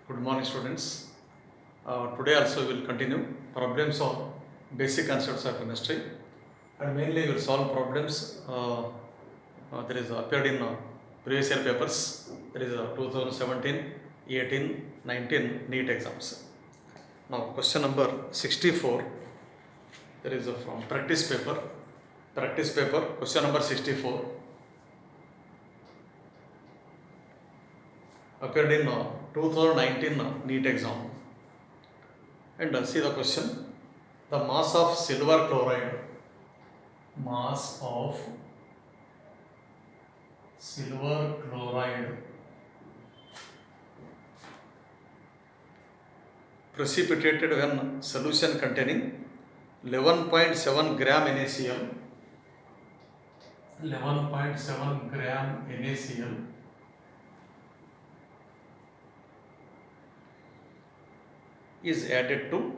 Good morning, students. Today also we will continue problems on basic concepts of chemistry, and mainly we will solve problems that is appeared in previous year papers. That is 2017, 18, 19 NEET exams. Now question number 64. That is from practice paper. Practice paper question number 64 appeared in 2019 NEET exam. And see the question. The mass of silver chloride, mass of silver chloride precipitated when solution containing 11.7 gram NaCl, 11.7 gram NaCl is added to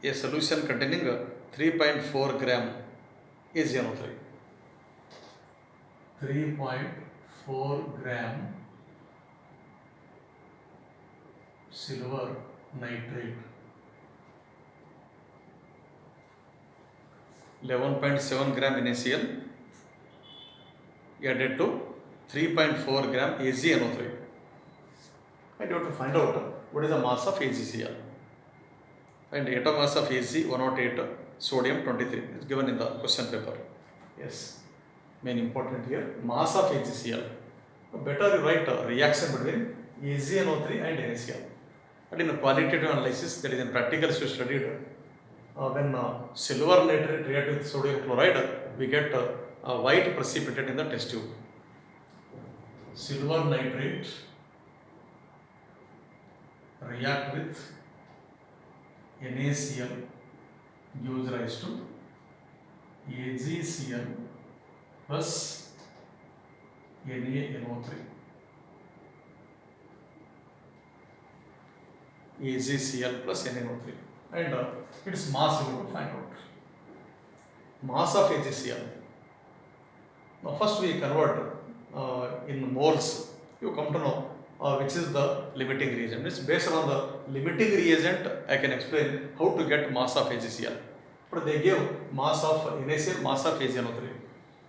a solution containing 3.4 gram AgNO3. 3.4 gram silver nitrate, 11.7 gram NaCl added to 3.4 gram AgNO3. And you have to find out what is the mass of AgCl. And atom mass of Ag 108, sodium 23 is given in the question paper. Yes, main important here, mass of AgCl. Better you write reaction between AgNO3 and NaCl. And in a qualitative analysis, that is in practicals you studied, when silver nitrate react with sodium chloride, we get a white precipitate in the test tube. Silver nitrate react with NaCl gives rise to AgCl plus NaNO3. AgCl plus NaNO3, and its mass you have to find out. Mass of AgCl. Now first we convert in moles. You come to know which is the limiting reagent. It's based on the limiting reagent I can explain how to get mass of AgCl. But they give mass of NaCl, mass of AgNO3.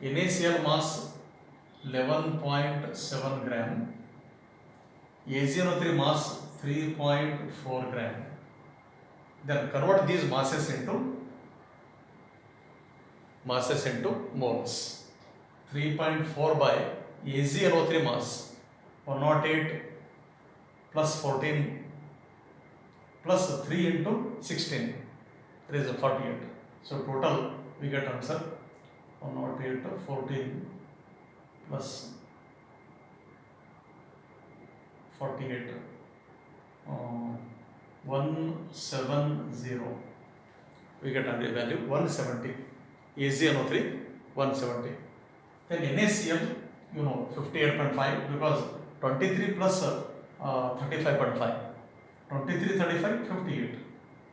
NaCl mass 11.7 gram, AgNO3 mass 3.4 gram. Then convert these masses into moles. 3.4 by AgNO3 mass 108 plus 14 plus 3 into 16, that is 48. So total we get answer 108, 14 plus 48, 170. We get a value 170. AgNO3 170. Then NaCl, 58.5, because 23 plus 35.5. 23, 35, 58.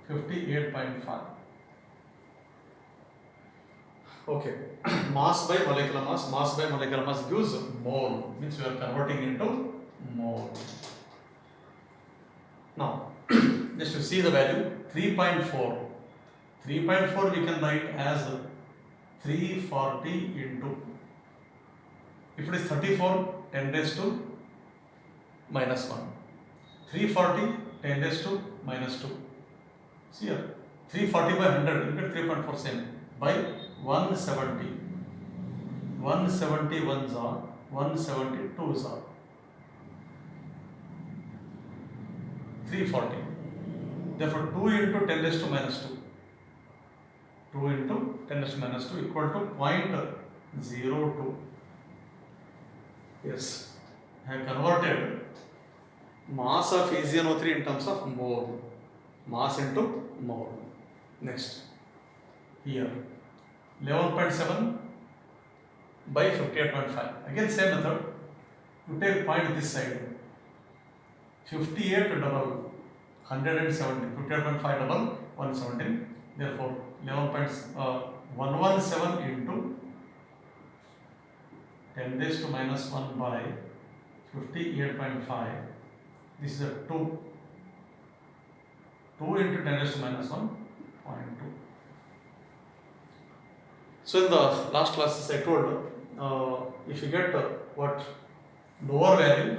58.5. Okay. Mass by molecular mass. Mass by molecular mass gives mole. Means we are converting into mole. Now, just to see the value 3.4. 3.4 we can write as 340 into. If it is 34, 10 raised to minus 1. 340, 10 raised to minus 2. See here, 340 by 100, you get 3.4 same, by 170. 170 ones are, 170 twos are. 340. Therefore, 2 into 10 raised to minus 2. 2 into 10 raised to minus 2 equal to 0.02. Yes, I have converted mass of AgNO3 in terms of mole. Mass into mole. Next, here 11.7 by 58.5. Again same method. You take point this side. 58 double 170. 58.5 double 170. Therefore 11.117 into 10 raised to minus 1 by 58.5 This is a 2. 2 into 10 raised to minus 1, 0.2. So in the last classes I told, if you get what lower value,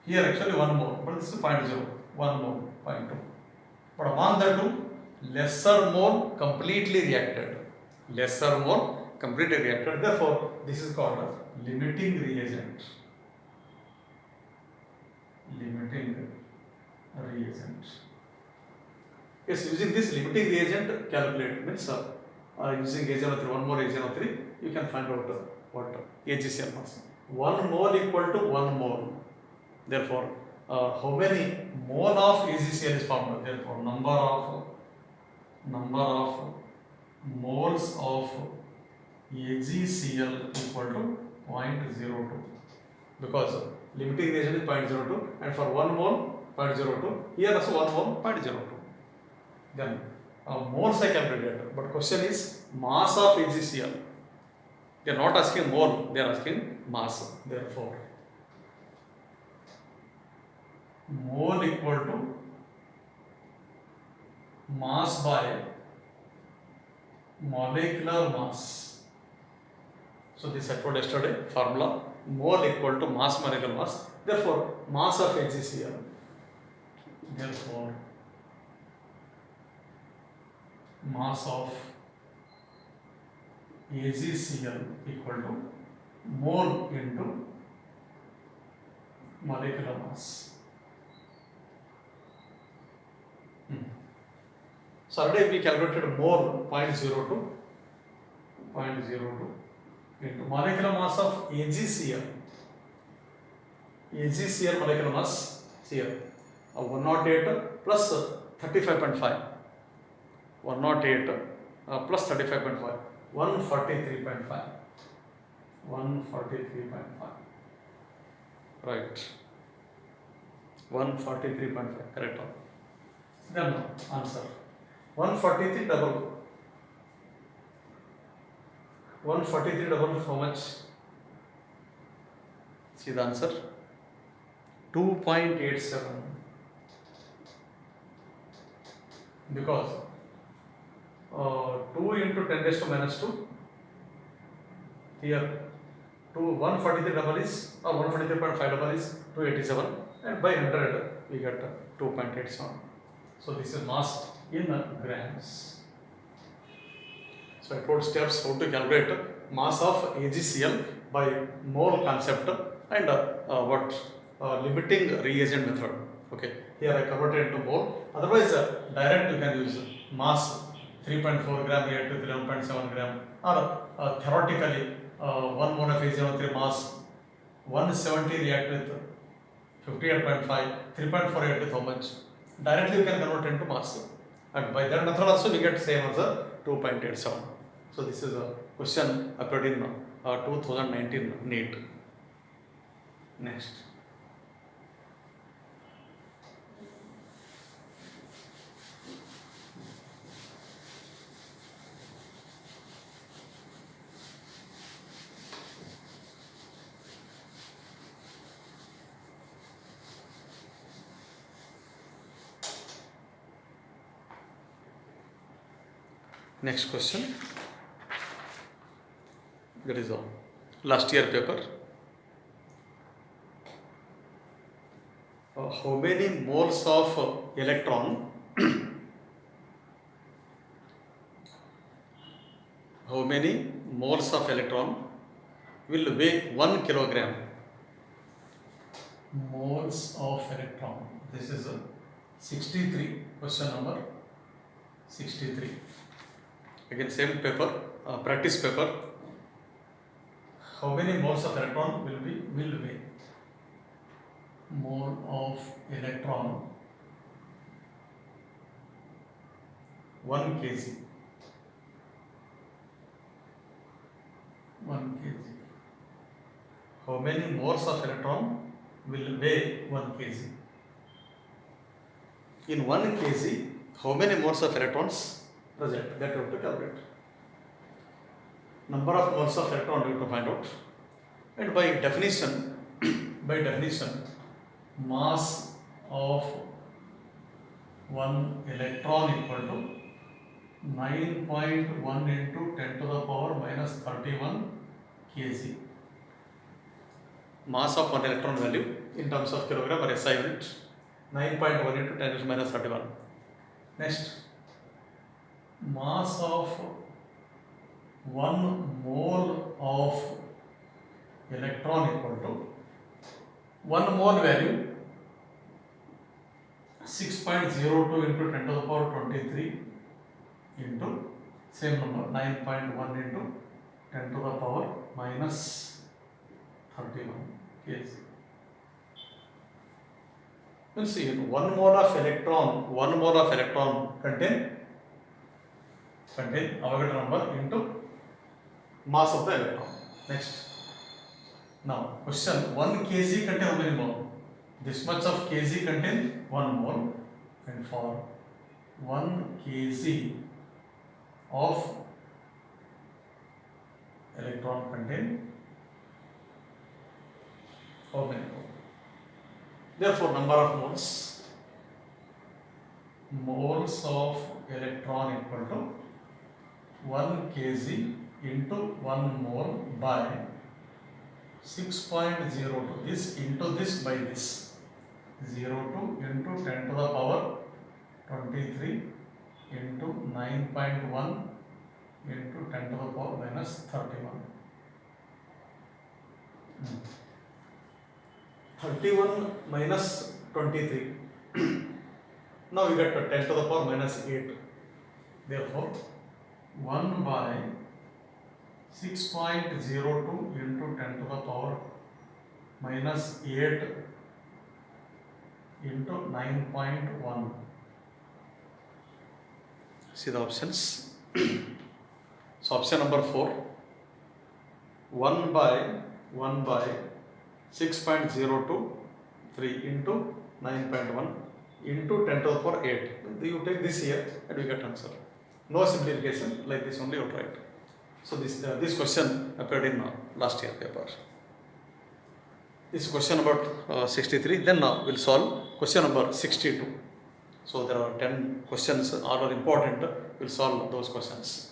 here actually 1 mole, but this is 0.0, 1 mole, 0.2. But among the two, lesser mole completely reacted. Lesser mole completely reacted. Therefore, this is called a limiting reagent. Limiting reagent. Yes, using this limiting reagent calculate means using AgNO3, 1 more AgNO3, you can find out what AgCl mass. 1 mole equal to 1 mole. Therefore, how many mole of AgCl is formed? Therefore, number of moles of AgCl equal to 0.02, because limiting reagent is 0.02 and for 1 mole 0.02, here also 1 mole 0.02. Then moles I calculated, but question is mass of AgCl. They are not asking mole, they are asking mass. Therefore, mole equal to mass by molecular mass. So this I told yesterday, formula mole equal to mass molecular mass. Therefore, mass of AgCl. Therefore, mass of AgCl equal to mole into molecular mass. So already we calculated mole 0.02 into molecular mass of AgCl. AgCl molecular mass here 108 plus 35.5. 108 plus 35.5, 143.5. 143.5. Right. 143.5. Correct. Then answer. 143 double. 143 double is how much? See the answer. 2.87. Because 2 into 10 raised to minus 2. Here 143 double is, or 143.5 double is 287, and by 100 we get 2.87. So this is mass in grams. So I told steps how to calculate mass of AgCl by mole concept and limiting reagent method. Okay, here I converted into mole. Otherwise, direct you can use mass 3.4 gram react with 11.7 gram, or theoretically 1 mole of AgNO3 mass 170 react with 58.5, 3.4 react with how much? Directly you can convert into mass, and by that method also we get same answer 2.87. So this is a question appeared in 2019 NEET. Next. Next question. That is all. Last year paper. How many moles of electron? How many moles of electron will weigh 1 kilogram? Moles of electron. This is a 63, question number 63. Again, same paper, practice paper. How many moles of electron will weigh? Mole of electron 1 kg. 1 kg. How many moles of electron will weigh 1 kg? In 1 kg, how many moles of electrons present? That you have to calculate. Number of moles of electron you have to find out. And by definition, mass of one electron equal to 9.1 into 10 to the power minus 31 kg. Mass of one electron value in terms of kilogram or SI unit, 9.1 into 10 to the minus 31. Next, mass of 1 mole of electron equal to 1 mole value 6.02 into 10 to the power 23 into same number 9.1 into 10 to the power minus 31 kg. You see, 1 mole of electron contain Avogadro number into mass of the electron. Next. Now, question 1 kg contain how many mole? This much of kg contain 1 mole, and for 1 kg of electron contain how many mole? Therefore, number of moles of electron equal to 1 kg into 1 mole by 6.02, this into this by this, 02 into 10 to the power 23 into 9.1 into 10 to the power minus 31. 31 minus 23. Now we get 10 to the power minus 8. Therefore, 1 by 6.02 into 10 to the power minus 8 into 9.1. See the options. So option number 4, 1 by 6.02 3 into 9.1 into 10 to the power 8. You take this here and we get answer. No simplification, like this only you write. So this question appeared in last year paper. This question about 63. Then now we'll solve question number 62. So there are 10 questions, all are important. We'll solve those questions.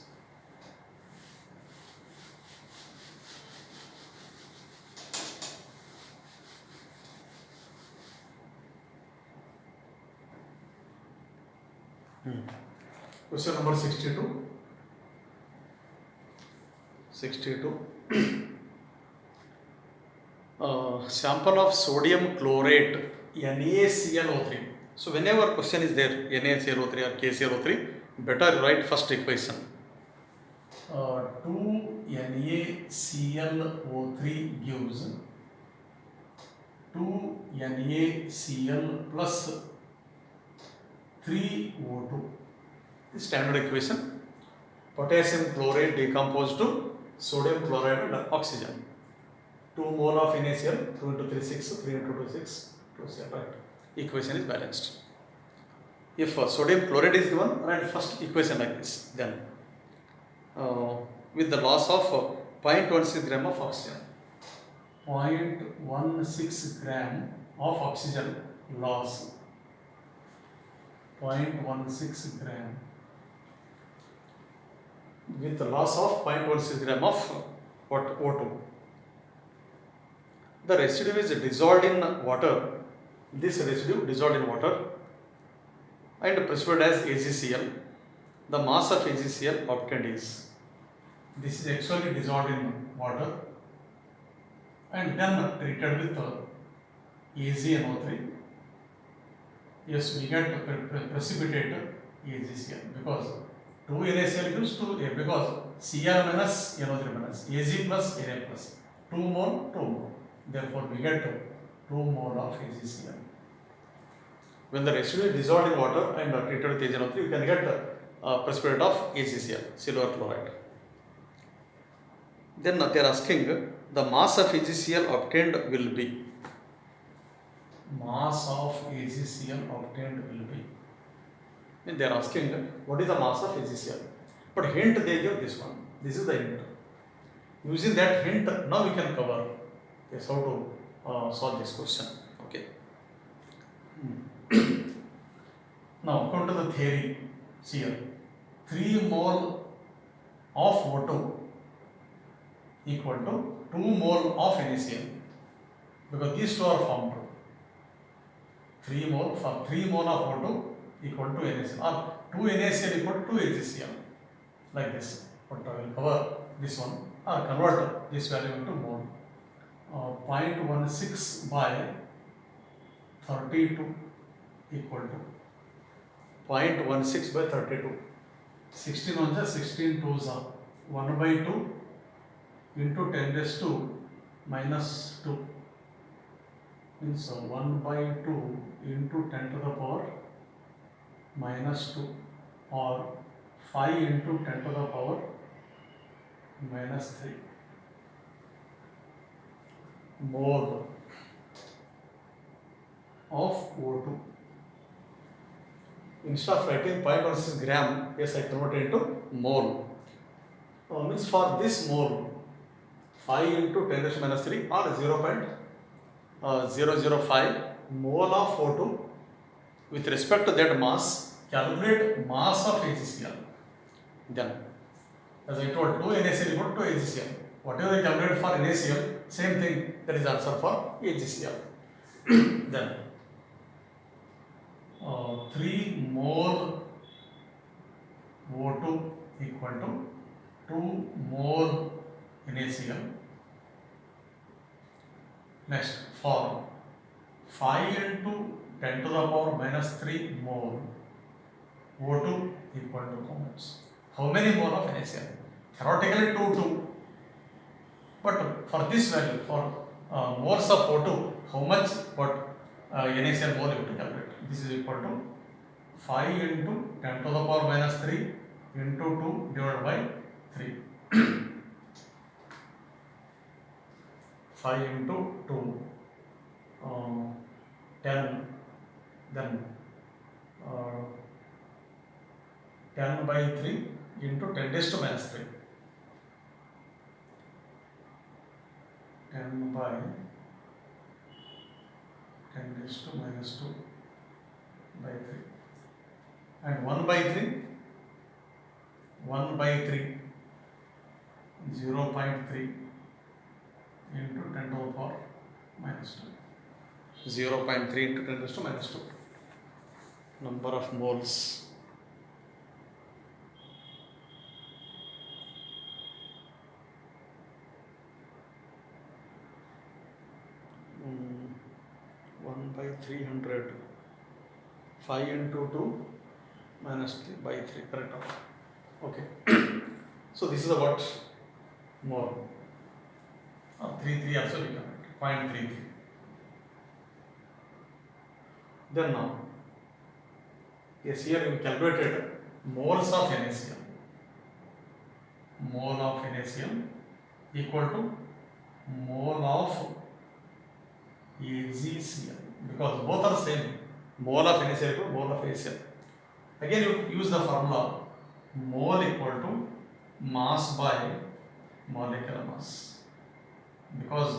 Question number 62. 62. Sample of sodium chlorate NaClO3. So whenever question is there NaClO3 or KClO3, better write first equation. 2 NaClO3 gives 2 NaCl plus 3 O2. The standard equation. Potassium chloride decomposed to sodium chloride and oxygen. 2 mole of NaCl, 2 into 3 6, 3 into 2 6, 2 7, right. Equation is balanced. If sodium chloride is given, write first equation like this. Then with the loss of 0.16 gram of oxygen. 0.16 gram of oxygen loss. 0.16 gram with the loss of 0.16 gram of what O2. The residue is dissolved in water. This residue dissolved in water and precipitated as AgCl. The mass of AgCl obtained is, this is actually dissolved in water and then treated with AgNO3. Yes, we get precipitate AgCl because 2 NaCl gives 2A, because Cl minus NO3 minus Ag plus Na plus 2 mole 2 mole. Therefore, we get 2 mole of AgCl. When the residue is dissolved in water and treated with AgNO3, you can get precipitate of AgCl, silver chloride. Then they are asking the mass of AgCl obtained will be. Mass of AgCl obtained will be. And they are asking what is the mass of AgCl. But hint they give this one. This is the hint. Using that hint, now we can cover yes, how to solve this question. Okay. Now come to the theory here. 3 mole of O2 equal to 2 mole of NaCl, because these two are formed. 3 mole for 3 mole of O2 equal to NaCl, or 2 NaCl equal to 2 HCl, like this. But I will cover this one or convert this value into mole. 0.16 by 32 equal to 0.16 by 32. 16 ones are 16 twos are 1 by 2 into 10 raised to minus 2, means 1 by 2 into 10 to the power minus 2, or 5 into 10 to the power minus 3 mole of O2. Instead of writing 0.16 gram, yes, I convert it into mole. Means for this mole, 5 into 10 raised to minus 3 or 0.005 mole of O2. With respect to that mass, calculate mass of HCl. Then, as I told, 2 NaCl equal to HCl. Whatever I calculate for NaCl, same thing, that is answer for HCl. Then, 3 mole O2 equal to 2 mole NaCl. Next, for 5 into 10 to the power minus 3 mole O2 equal to how much? How many mole of NaCl? Theoretically 2. But for this value, for moles of O2, how much NaCl mole you have to calculate? This is equal to 5 into 10 to the power minus 3 into 2 divided by 3. 5 into 2, 10, then 10 by 3 into 10 raised to minus 3. 10 by 10 raised to minus 2 by 3. And 1 by 3, 1 by 3, 0.3 into 10 to the power minus 2. 0.3 into 10 raised to minus 2. Number of moles. One by 300. 5 into 2 minus 3 by 3. Correct. Okay. So this is about mole. 3 also we can write 0.33. Then now, yes, here we calculated moles of NaCl. Mole of NaCl equal to mole of AgCl, because both are same. Mole of NaCl equal to mole of AgCl. Again, you use the formula mole equal to mass by molecular mass, because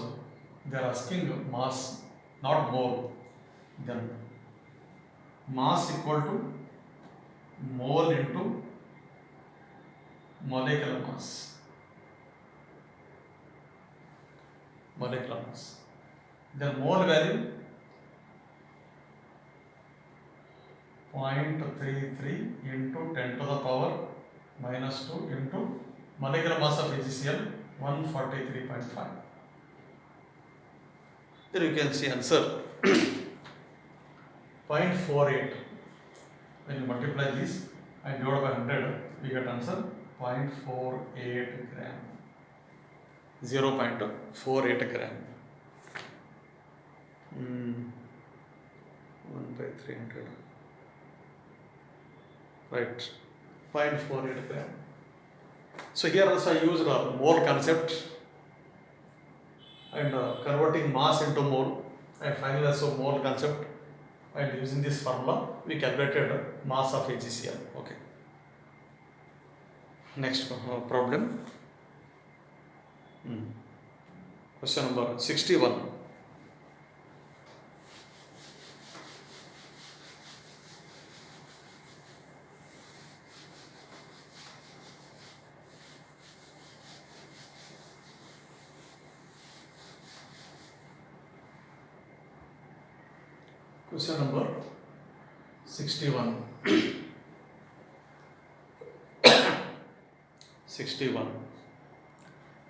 they are asking mass, not mole. Then mass equal to mole into molecular mass. Molecular mass. Then mole value 0.33 into 10 to the power minus 2 into molecular mass of HCl 143.5. Then you can see answer 0.48. When you multiply this and divide by 100, we get answer 0.48 gram. 0.48 gram. 1 by 300. Right. 0.48 gram. So here also I used a mole concept and converting mass into mole, and finally also mole concept, and using this formula we calculated mass of HCl. Okay. Next problem. Question number 61. Question number 61. 61.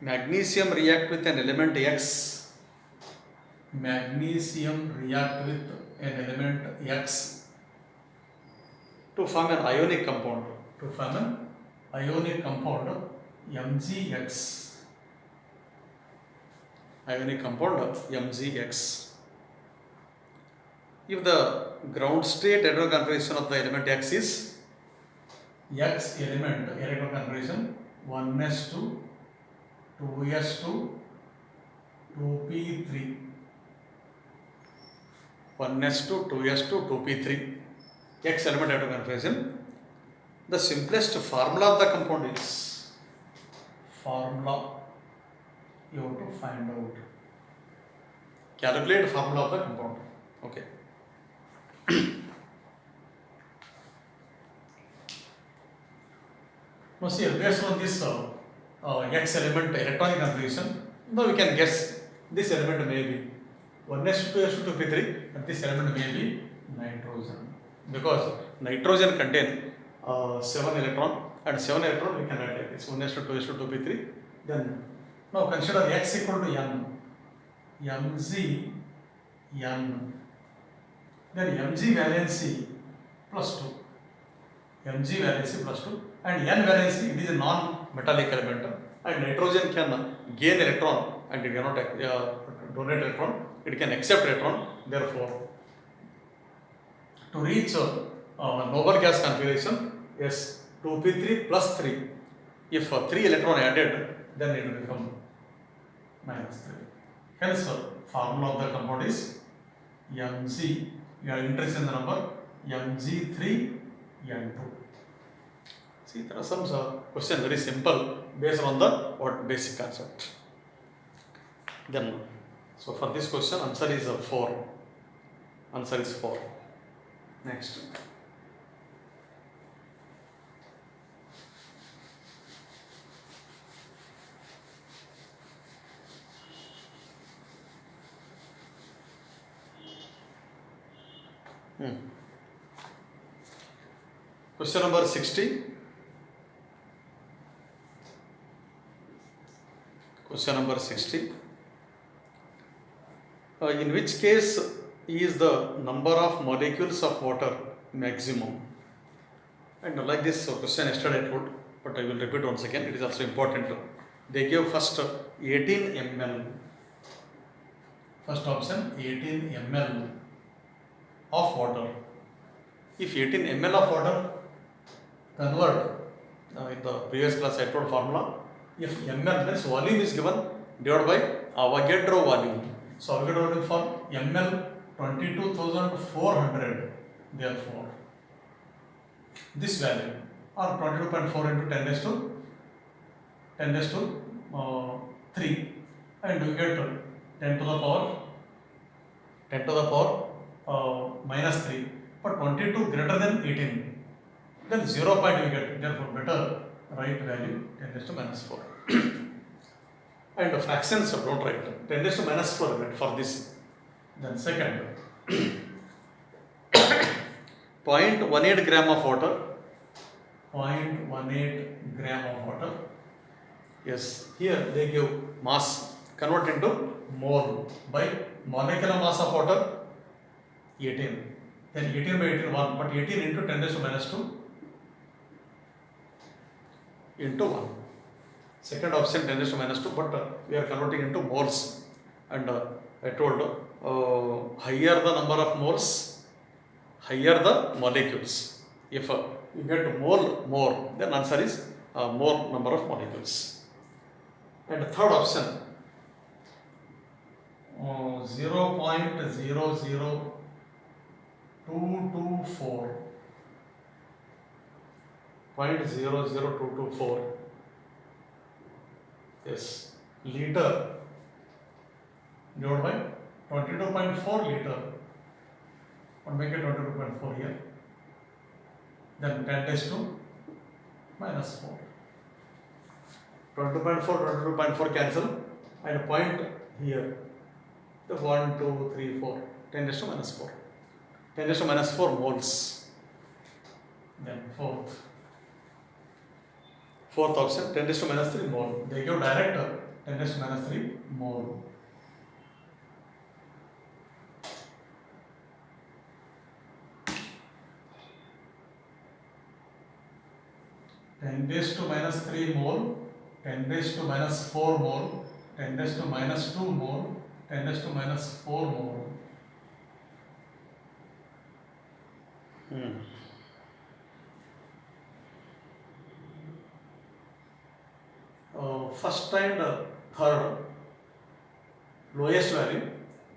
Magnesium react with an element X. Magnesium react with an element X to form an ionic compound. To form an ionic compound MgX. Ionic compound MgX. If the ground state electron configuration of the element X is X element electron configuration 1s2, 2s2, 2p3, 1s2, 2s2, 2p3, X element electron configuration. The simplest formula of the compound is formula. You have to find out. Calculate formula of the compound. Okay. Now see, based on this X element electronic configuration, now we can guess this element may be 1s2, 2s2, 2p3, and this element may be nitrogen, because nitrogen contain 7 electron, and 7 electron we can write like this 1s2, 2s2, 2p3. Then now consider X equal to N, Mg N, then Mg valency plus 2, Mg valency plus 2, and N valency, it is a non-metallic element, and nitrogen can gain electron and it cannot donate electron, it can accept electron. Therefore, to reach noble gas configuration, yes, 2p3 plus 3, if 3 electron added, then it will become -3. Hence, formula of the compound is Mg, you are interested in the number Mg3N2. See, there are some questions very simple based on the what basic concept. Then, so for this question, answer is 4. Answer is 4. Next. Question number 60. Question number 60. In which case is the number of molecules of water maximum? And like this question yesterday I told, but I will repeat once again, it is also important. They gave first 18 ml. First option 18 ml of water. If 18 ml of water, convert in the previous class I told formula, if ml means volume is given divided by Avogadro volume. So Avogadro volume for ml 22,400. Therefore, this value or 22.4 into 10 raised to 3, and we get 10 to the power minus 3. But 22 greater than 18, then 0 point we get. Therefore, better write value 10 raised to minus 4. And the fractions don't write 10 raised to minus 4 for this. Then second, 0.18 gram of water. 0.18 gram of water. Yes, here they give mass, convert into mole by molecular mass of water 18. Then 18 by 18 1, but 18 into 10 raised to minus 2 into 1. Second option 10 raised to minus 2, but we are converting into moles. And I told higher the number of moles, higher the molecules. If you get mole more, then answer is more number of molecules. And third option 0.00224. 0.00224. Yes, liter divided by 22.4 liter. Or make it 22.4 here. Then 10 raised to minus 4. 22.4, 22.4 cancel, and point here. The 1, 2, 3, 4. 10 raised to minus 4. 10 raised to minus 4 moles. Then fourth option 10 raised to minus 3 mole. They give direct 10 raised to minus 3 mole. Ten raised to minus 3 mole, 10 raised to minus 4 mole, 10 raised to minus 2 mole, 10 raised to minus 4 mole. First and third lowest value.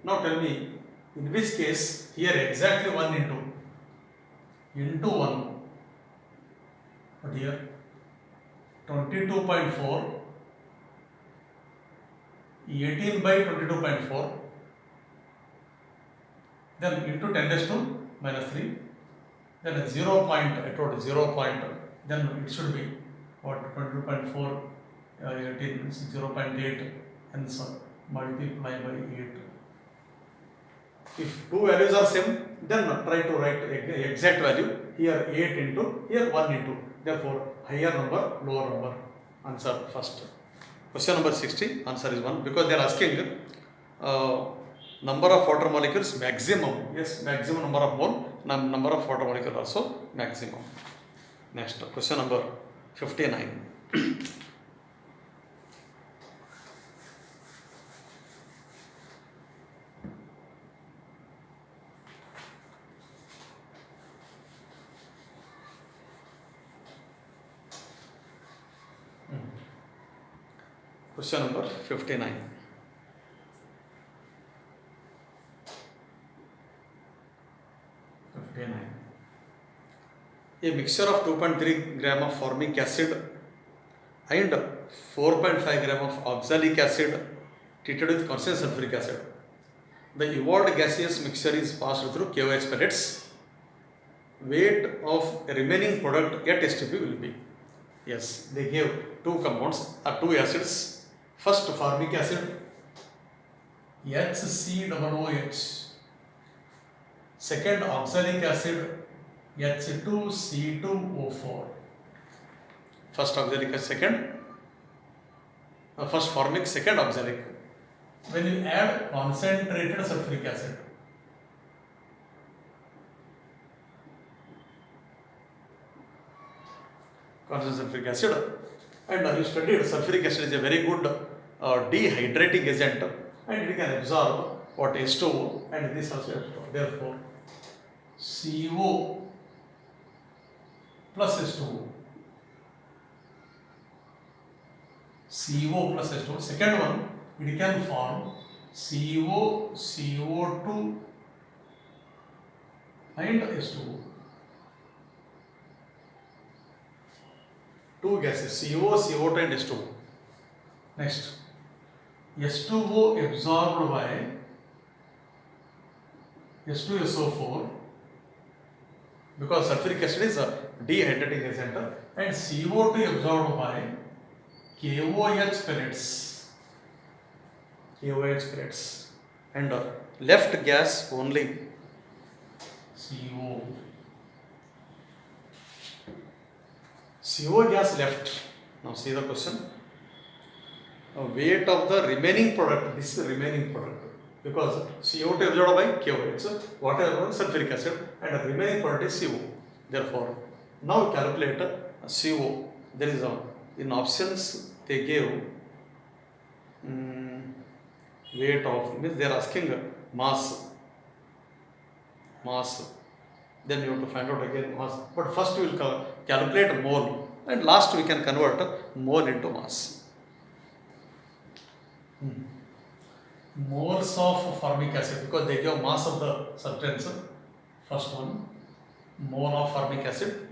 Now tell me in which case here exactly 1 into 1, but here 22.4, 18 by 22.4, then into 10 raised to minus 3, then 0 point, I told you 0 point, then it should be what 22.4, 18 is 0.8, and so multiply by 8. If two values are same, then try to write exact value. Here 8 into, here 1 into. Therefore, higher number, lower number. Answer first. Question number 60, answer is 1. Because they are asking number of water molecules maximum. Yes, maximum number of mole, number of water molecule also maximum. Next, question number 59. Question number 59. A mixture of 2.3 gram of formic acid and 4.5 gram of oxalic acid treated with constant sulfuric acid. The evolved gaseous mixture is passed through KOH pellets. Weight of remaining product at STP will be. Yes, they gave two compounds or two acids. First formic acid HCOOH, second oxalic acid H2C2O4. First oxalic acid, second first formic, second oxalic. When you add concentrated sulfuric acid, concentrated sulfuric acid, and you studied sulfuric acid is a very good dehydrating agent, and it can absorb what H2O and this also H2O. Therefore, CO plus H2O. CO plus H2O. Second one, it can form CO, CO2 and H2O. Two gases, CO, CO2 and H2O. Next, H2O absorbed by H2SO4 because sulfuric acid is a dehydrating agent, and CO2 absorbed by KOH pellets. KOH pellets, and left gas only CO. CO gas left. Now see the question. Weight of the remaining product. This is the remaining product because CO2 absorbed by KOH, whatever sulfuric acid, and the remaining product is CO. Therefore, now calculate CO. There is in options they gave weight of, means they are asking mass. Then you have to find out again mass. But first we will calculate mole, and last we can convert mole into mass. Moles of formic acid, because they give mass of the substance. First one, mole of formic acid.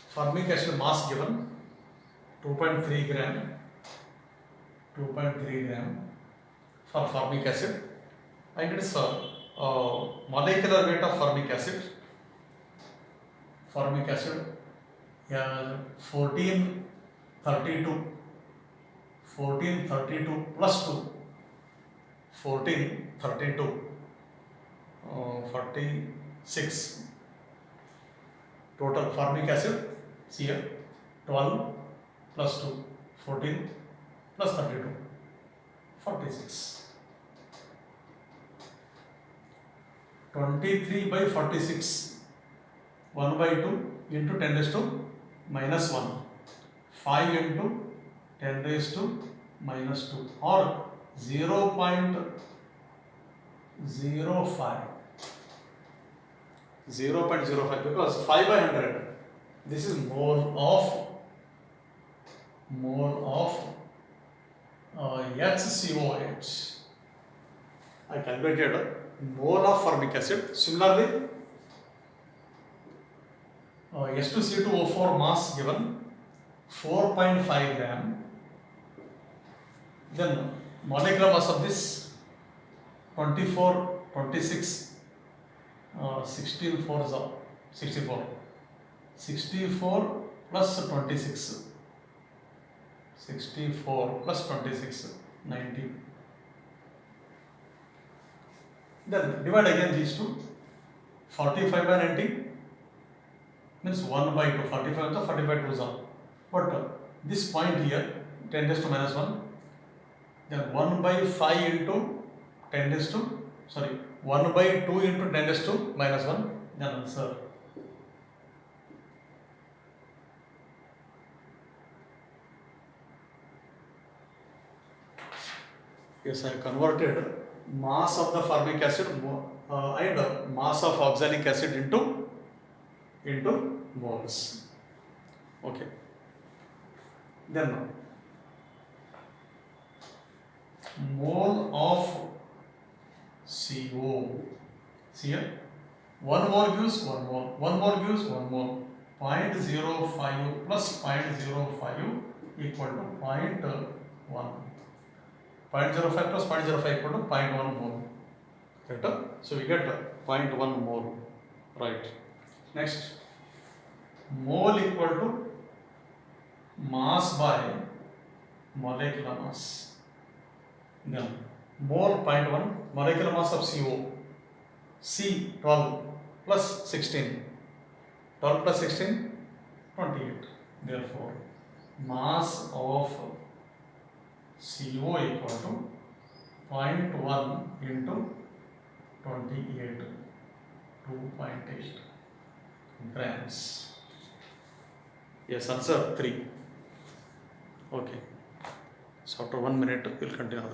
Formic acid mass given 2.3 gram. 2.3 gram for formic acid, and it is molecular weight of formic acid. Formic acid 1432. 1432 plus 2. 1432. 46. Total formic acid, see here, 12 plus 2, 14 plus 32, 46. 23 by 46, 1 by 2 into 10 raised to minus 1, 5 into 10 raised to minus 2, or 0.05. 0.05, because 5 by 100, this is mole of HCOH. I calculated mole of formic acid. Similarly, S2C2O4 mass given 4.5 gram. Then molecular mass of this 24, 26, 16 4s are 64. 64 plus 26. 64 plus 26, 90. Then divide again these two. 45 by 90 means 1 by 2. 45 to 45 2s are. But this point here, 10 raised to minus 1. Then 1 by 5 into 10 raised to, 1 by 2 into 10 raised to minus 1. Then answer. Yes, I converted mass of the formic acid and mass of oxalic acid into moles. Okay. Then mole of CO. See here, 1 mole gives 1 mole, 1 mole gives 1 mole. 0.05 plus 0.05 equal to 0.1. 0.05 plus 0.05 equal to 0.1 mole. Right? So we get 0.1 mole. Right. Next, mole equal to mass by molecular mass. Then mole 0.1, molecular mass of CO. C 12 plus 16. 12 plus 16, 28. Therefore, mass of CO equal to 0.1 into 28, 2.8 grams. Yes, answer 3. Okay. So after 1 minute, we'll continue.